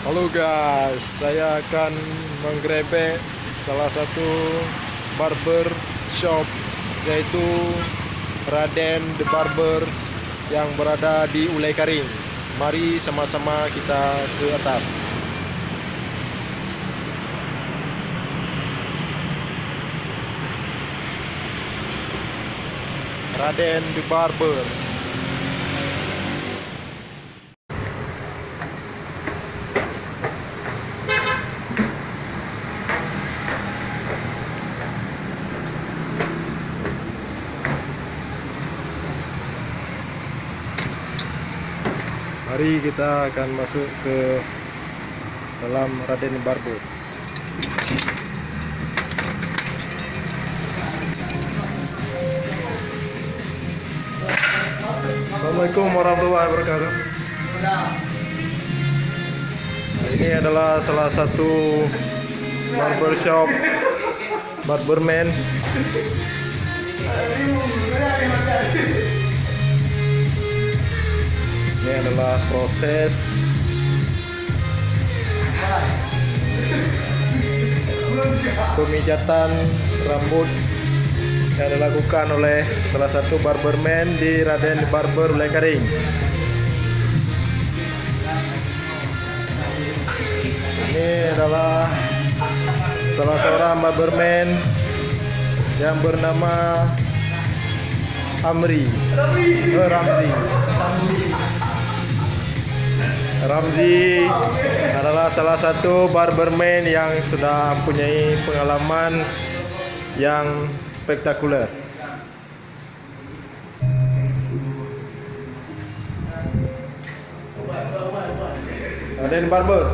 Halo guys, saya akan menggerebek salah satu barber shop, yaitu Raden The Barber yang berada di Ulai Karing. Mari sama-sama kita ke atas. Raden The Barber. Mari kita akan masuk ke dalam Raden Barber. Assalamualaikum warahmatullahi wabarakatuh. Ini adalah salah satu barbershop barberman. Ini adalah proses pemijatan rambut yang dilakukan oleh salah satu barberman di Raden Barber Ulai Karing. Ini adalah salah seorang barberman yang bernama Ramzi adalah salah satu barberman yang sudah mempunyai pengalaman yang spektakuler. Raden Barber.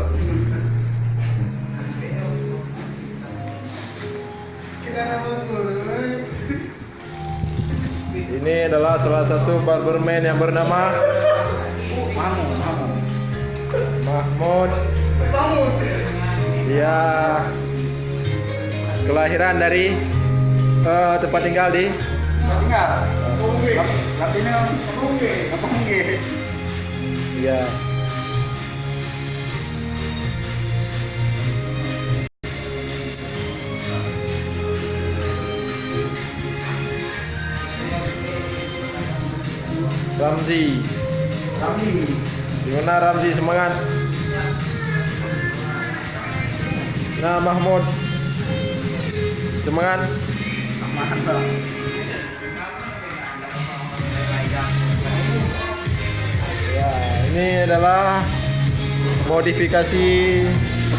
Ini adalah salah satu barberman yang bernama Mahmud. Dia kelahiran dari tempat tinggal di ya. Ramzi. Gimana Ramzi, semangat? Nah, Mahmud, semangat? Ya, ini adalah modifikasi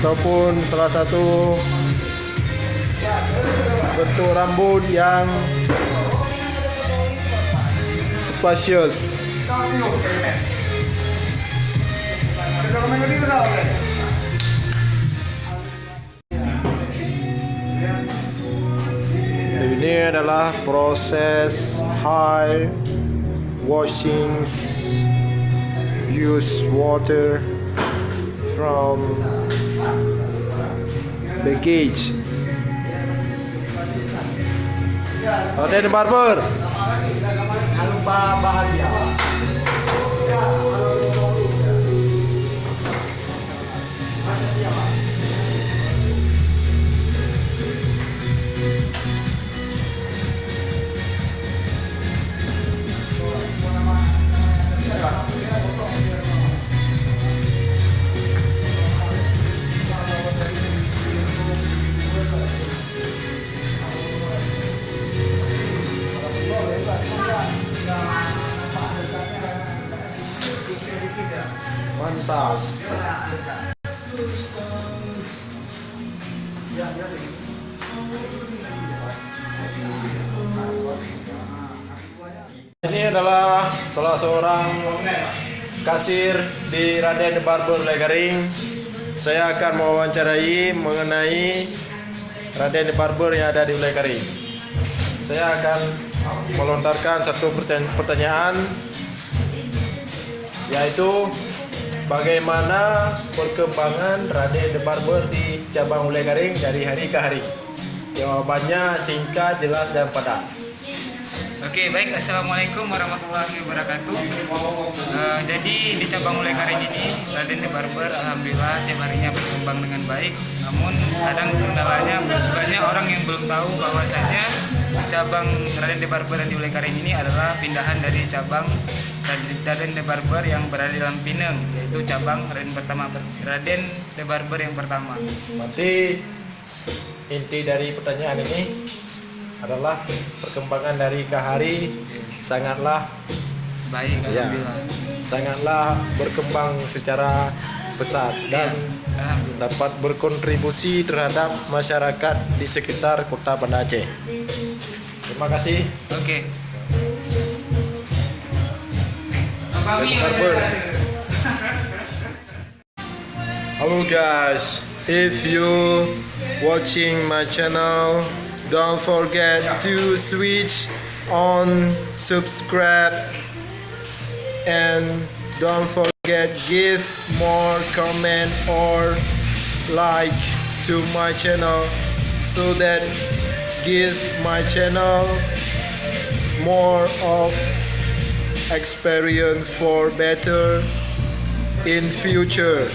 ataupun salah satu bentuk rambut yang spacious. Ini adalah proses high washing, use water from baggage. Raden Barber. Lupa bahagia. Mantap. Ini adalah salah seorang kasir di Raden Barber Ulai Karing. Saya akan mewawancarai mengenai Raden Barber yang ada di Ulai Karing. Saya akan melontarkan satu pertanyaan, yaitu bagaimana perkembangan Raden The Barber di cabang Ulai Karing dari hari ke hari? Jawabannya singkat, jelas, dan padat. Oke, baik. Assalamualaikum warahmatullahi wabarakatuh. Jadi di cabang Mulai Karing ini, Raden The Barber alhamdulillah tiap harinya berkembang dengan baik. Namun kadang kendalanya banyak orang yang belum tahu bahwasanya cabang Raden The Barber di Mulai Karing ini adalah pindahan dari cabang Raden The Barber yang berada di Pineng, yaitu cabang Raden The Barber yang pertama. Berarti inti dari pertanyaan ini adalah perkembangan dari ke hari sangatlah Baik, ya, alhamdulillah. sangatlah berkembang secara pesat dan Alhamdulillah. dapat berkontribusi terhadap masyarakat di sekitar Kota Banda Aceh. Terima kasih. Oke. Raden Barber. Hello guys, if you watching my channel, don't forget to switch on subscribe and don't forget give more comment or like to my channel so that give my channel more of experience for better in future.